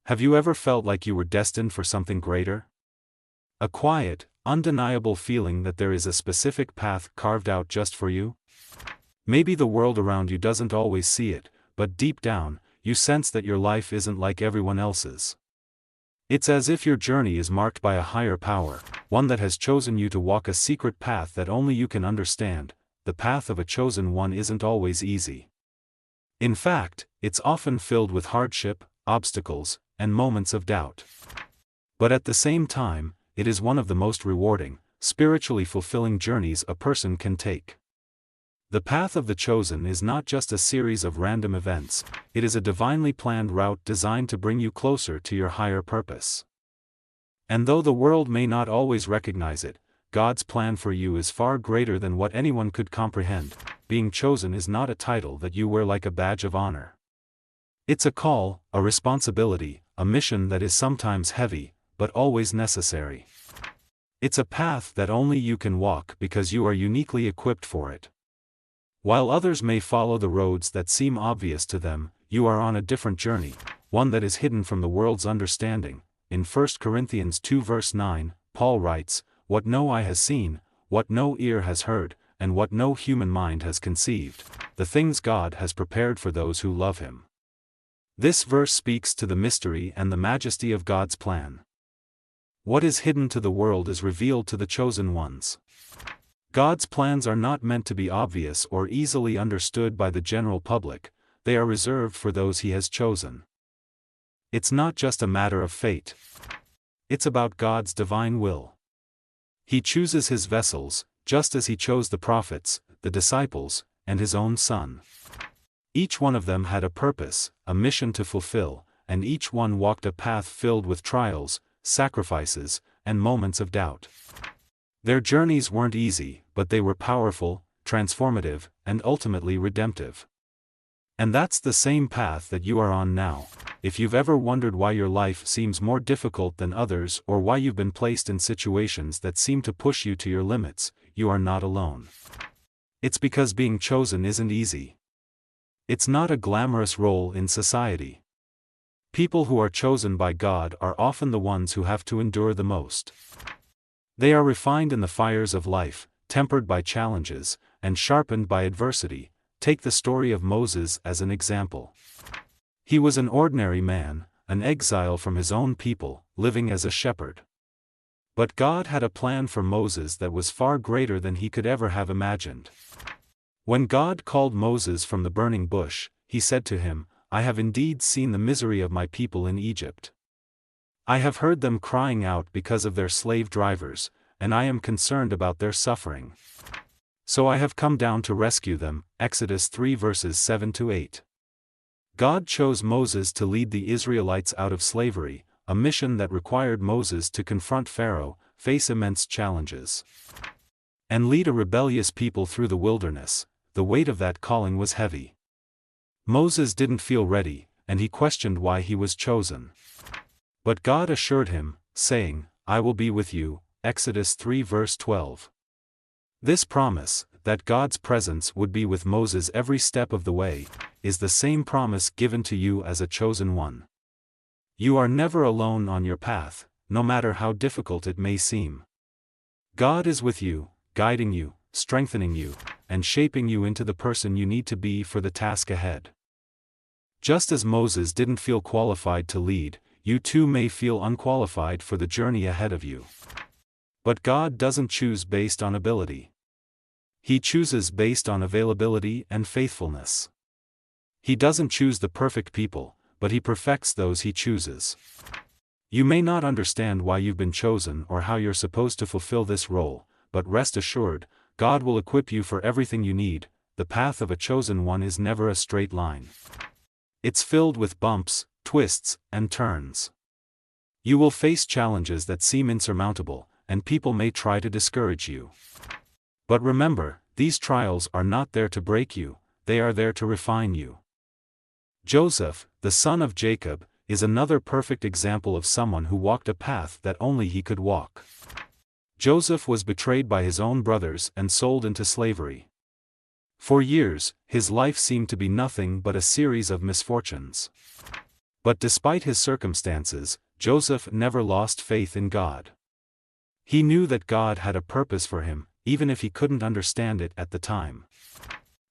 Have you ever felt like you were destined for something greater? A quiet, undeniable feeling that there is a specific path carved out just for you? Maybe the world around you doesn't always see it, but deep down, you sense that your life isn't like everyone else's. It's as if your journey is marked by a higher power, one that has chosen you to walk a secret path that only you can understand. The path of a chosen one isn't always easy. In fact, it's often filled with hardship, obstacles, and moments of doubt. But at the same time, it is one of the most rewarding, spiritually fulfilling journeys a person can take. The path of the chosen is not just a series of random events, it is a divinely planned route designed to bring you closer to your higher purpose. And though the world may not always recognize it, God's plan for you is far greater than what anyone could comprehend. Being chosen is not a title that you wear like a badge of honor. It's a call, a responsibility, a mission that is sometimes heavy, but always necessary. It's a path that only you can walk because you are uniquely equipped for it. While others may follow the roads that seem obvious to them, you are on a different journey, one that is hidden from the world's understanding. In 1 Corinthians 2 verse 9, Paul writes, "What no eye has seen, what no ear has heard, and what no human mind has conceived, the things God has prepared for those who love Him." This verse speaks to the mystery and the majesty of God's plan. What is hidden to the world is revealed to the chosen ones. God's plans are not meant to be obvious or easily understood by the general public, they are reserved for those He has chosen. It's not just a matter of fate. It's about God's divine will. He chooses His vessels, just as He chose the prophets, the disciples, and His own Son. Each one of them had a purpose, a mission to fulfill, and each one walked a path filled with trials, sacrifices, and moments of doubt. Their journeys weren't easy, but they were powerful, transformative, and ultimately redemptive. And that's the same path that you are on now. If you've ever wondered why your life seems more difficult than others or why you've been placed in situations that seem to push you to your limits, you are not alone. It's because being chosen isn't easy. It's not a glamorous role in society. People who are chosen by God are often the ones who have to endure the most. They are refined in the fires of life, tempered by challenges, and sharpened by adversity. Take the story of Moses as an example. He was an ordinary man, an exile from his own people, living as a shepherd. But God had a plan for Moses that was far greater than he could ever have imagined. When God called Moses from the burning bush, He said to him, "I have indeed seen the misery of my people in Egypt. I have heard them crying out because of their slave drivers, and I am concerned about their suffering. So I have come down to rescue them." Exodus 3 verses 7-8. God chose Moses to lead the Israelites out of slavery, a mission that required Moses to confront Pharaoh, face immense challenges, and lead a rebellious people through the wilderness. The weight of that calling was heavy. Moses didn't feel ready, and he questioned why he was chosen. But God assured him, saying, "I will be with you." Exodus 3 verse 12. This promise, that God's presence would be with Moses every step of the way, is the same promise given to you as a chosen one. You are never alone on your path, no matter how difficult it may seem. God is with you, guiding you, strengthening you, and shaping you into the person you need to be for the task ahead. Just as Moses didn't feel qualified to lead, you too may feel unqualified for the journey ahead of you. But God doesn't choose based on ability. He chooses based on availability and faithfulness. He doesn't choose the perfect people, but He perfects those He chooses. You may not understand why you've been chosen or how you're supposed to fulfill this role, but rest assured, God will equip you for everything you need. The path of a chosen one is never a straight line. It's filled with bumps, twists, and turns. You will face challenges that seem insurmountable, and people may try to discourage you. But remember, these trials are not there to break you, they are there to refine you. Joseph, the son of Jacob, is another perfect example of someone who walked a path that only he could walk. Joseph was betrayed by his own brothers and sold into slavery. For years, his life seemed to be nothing but a series of misfortunes. But despite his circumstances, Joseph never lost faith in God. He knew that God had a purpose for him, even if he couldn't understand it at the time.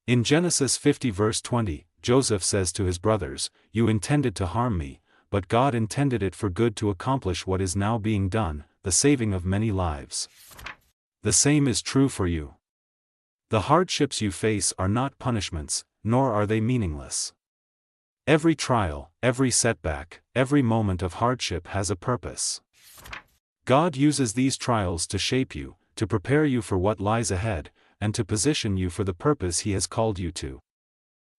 In Genesis 50 verse 20, Joseph says to his brothers, "You intended to harm me, but God intended it for good to accomplish what is now being done, the saving of many lives." The same is true for you. The hardships you face are not punishments, nor are they meaningless. Every trial, every setback, every moment of hardship has a purpose. God uses these trials to shape you, to prepare you for what lies ahead, and to position you for the purpose He has called you to.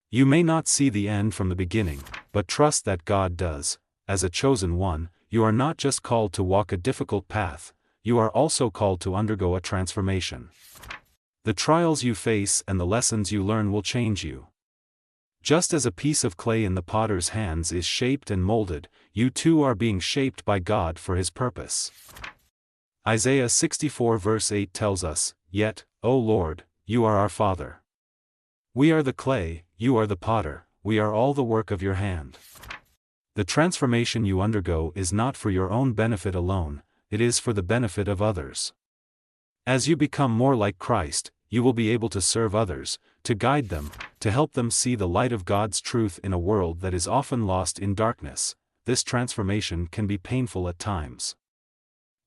You may not see the end from the beginning, but trust that God does. As a chosen one, you are not just called to walk a difficult path, you are also called to undergo a transformation. The trials you face and the lessons you learn will change you. Just as a piece of clay in the potter's hands is shaped and molded, you too are being shaped by God for His purpose. Isaiah 64 verse 8 tells us, "Yet, O Lord, you are our Father. We are the clay, you are the potter, we are all the work of your hand." The transformation you undergo is not for your own benefit alone, it is for the benefit of others. As you become more like Christ, you will be able to serve others, to guide them, to help them see the light of God's truth in a world that is often lost in darkness. This transformation can be painful at times.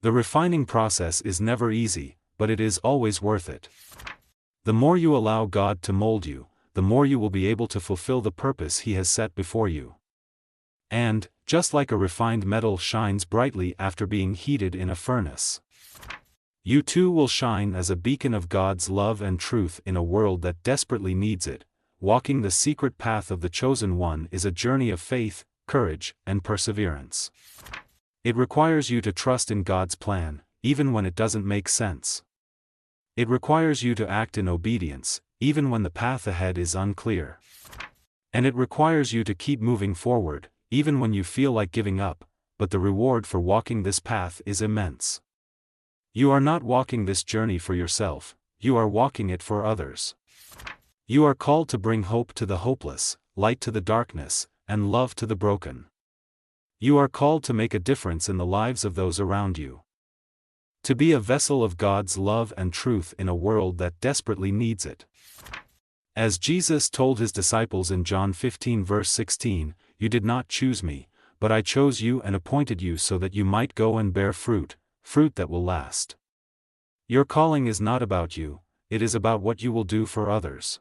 The refining process is never easy, but it is always worth it. The more you allow God to mold you, the more you will be able to fulfill the purpose He has set before you. And, just like a refined metal shines brightly after being heated in a furnace, you too will shine as a beacon of God's love and truth in a world that desperately needs it. Walking the secret path of the chosen one is a journey of faith, courage, and perseverance. It requires you to trust in God's plan, even when it doesn't make sense. It requires you to act in obedience, even when the path ahead is unclear. And it requires you to keep moving forward, even when you feel like giving up, but the reward for walking this path is immense. You are not walking this journey for yourself, you are walking it for others. You are called to bring hope to the hopeless, light to the darkness, and love to the broken. You are called to make a difference in the lives of those around you. To be a vessel of God's love and truth in a world that desperately needs it. As Jesus told His disciples in John 15 verse 16, "You did not choose me, but I chose you and appointed you so that you might go and bear fruit, fruit that will last." Your calling is not about you, it is about what you will do for others.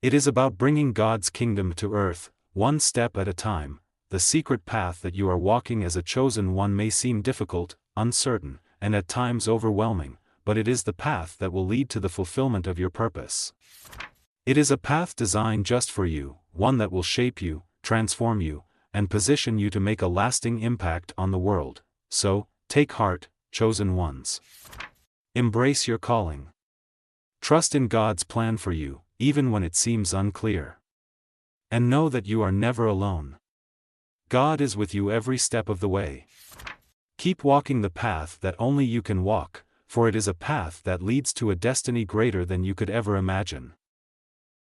It is about bringing God's kingdom to earth, one step at a time. The secret path that you are walking as a chosen one may seem difficult, uncertain, and at times overwhelming, but it is the path that will lead to the fulfillment of your purpose. It is a path designed just for you, one that will shape you, transform you, and position you to make a lasting impact on the world. So, take heart, chosen ones. Embrace your calling. Trust in God's plan for you, even when it seems unclear. And know that you are never alone. God is with you every step of the way. Keep walking the path that only you can walk, for it is a path that leads to a destiny greater than you could ever imagine.